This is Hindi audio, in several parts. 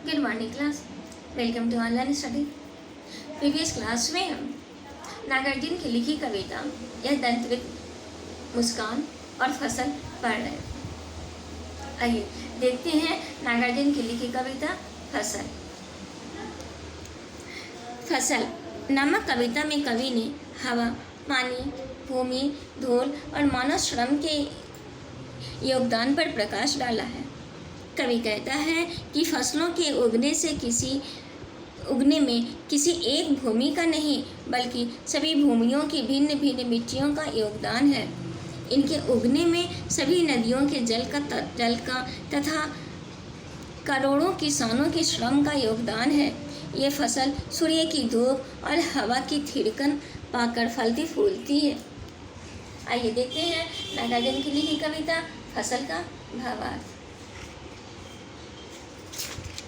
Good morning class. Welcome to online study. Previous class में हम नागार्जुन की लिखी कविता यह दंतविद मुस्कान और फसल पढ़ रहे हैं। आइए देखते हैं नागार्जुन की लिखी कविता फसल। फसल नामक कविता में कवि ने हवा, पानी, भूमि, धूल और मानव श्रम के योगदान पर प्रकाश डाला है। कवि कहता है कि फसलों के उगने में किसी एक भूमि का नहीं बल्कि सभी भूमियों की भिन्न भिन्न मिट्टियों का योगदान है। इनके उगने में सभी नदियों के जल का तथा करोड़ों किसानों के श्रम का योगदान है। ये फसल सूर्य की धूप और हवा की थिड़कन पाकर फलती फूलती है। आइए देखते हैं नागार्जुन की लिखी कविता फसल का भावार्थ।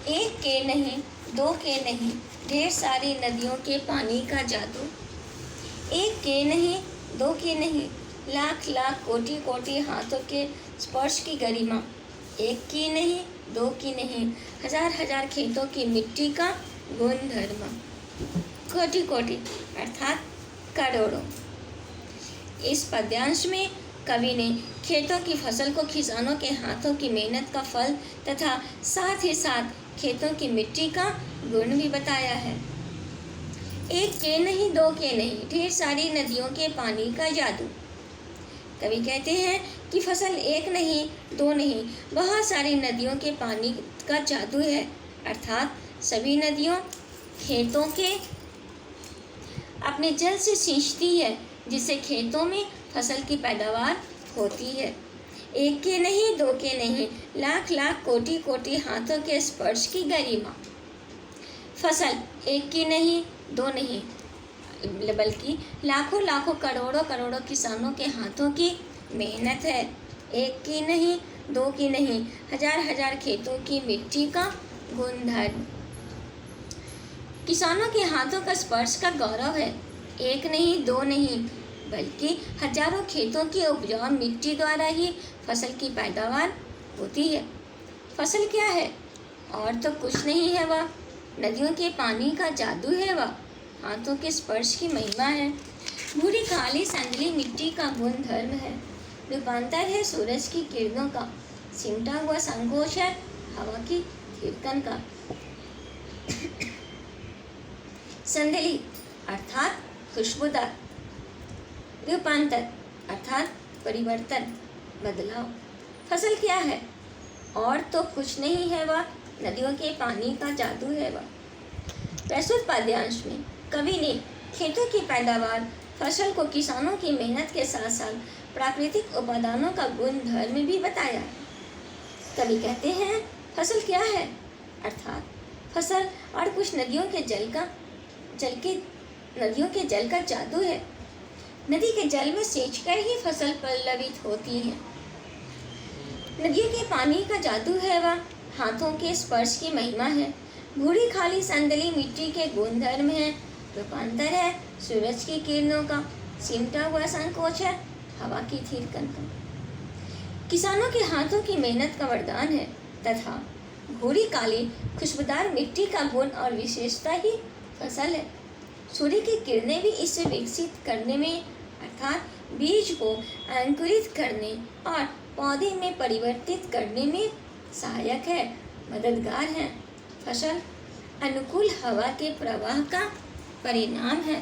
एक के नहीं, दो के नहीं, ढेर सारी नदियों के पानी का जादू। एक के नहीं, दो के नहीं, लाख लाख कोटि कोटि हाथों के स्पर्श की गरिमा। एक की नहीं, दो की नहीं, हजार हजार खेतों की मिट्टी का गुणधर्म। कोटि कोटि अर्थात करोड़ों। इस पद्यांश में कवि ने खेतों की फसल को किसानों के हाथों की मेहनत का फल तथा साथ ही साथ खेतों की मिट्टी का गुण भी बताया है। एक के नहीं, दो के नहीं, ढेर सारी नदियों के पानी का जादू। कवि कहते हैं कि फसल एक नहीं, दो नहीं, बहुत सारी नदियों के पानी का जादू है। अर्थात सभी नदियों खेतों के अपने जल से सींचती है, जिससे खेतों में फसल की पैदावार होती है। एक के नहीं, दो के नहीं, लाख लाख कोटि कोटि हाथों के स्पर्श की गरिमा। फसल एक की नहीं, दो नहीं, बल्कि लाखों लाखों करोड़ों करोड़ों किसानों के हाथों की मेहनत है। एक की नहीं, दो की नहीं, हजार हजार खेतों की मिट्टी का गुणधर्म। किसानों के हाथों का स्पर्श का गौरव है। एक नहीं, दो नहीं, बल्कि हजारों खेतों की उपजाऊ मिट्टी द्वारा ही फसल की पैदावार होती है। फसल क्या है? और तो कुछ नहीं है, वह नदियों के पानी का जादू है, वह हाथों के स्पर्श की महिमा है। भूरी काली संदली मिट्टी का गुणधर्म है। रूपांतर है सूरज की किरणों का। सिमटा हुआ संकोच है हवा की थिरकन का। संदली अर्थात खुशबूदार। रूपांतर अर्थात परिवर्तन, बदलाव। फसल क्या है? और तो कुछ नहीं है, वह नदियों के पानी का जादू है, वह। प्रस्तुत पद्यांश में कवि ने खेतों की पैदावार, फसल को किसानों की मेहनत के साथ साथ प्राकृतिक उपादानों का गुण धर्म भी बताया है। कवि कहते हैं फसल क्या है? अर्थात फसल और कुछ नदियों के जल का जादू है। नदी के जल में सींचकर ही फसल पल्लवित होती है। नदियों के पानी का जादू है, वह हाथों के स्पर्श की महिमा है। भूरी खाली संदली मिट्टी के गुणधर्म है। रूपांतर है सूरज की किरणों का। सिमटा हुआ संकोच है हवा की थिरकन का। किसानों के हाथों की मेहनत का वरदान है तथा भूरी काली खुशबूदार मिट्टी का गुण और विशेषता ही फसल है। सूर्य की किरणें भी इसे विकसित करने में अर्थात बीज को अंकुरित करने और पौधे में परिवर्तित करने में सहायक है, मददगार है। फसल अनुकूल हवा के प्रवाह का परिणाम है।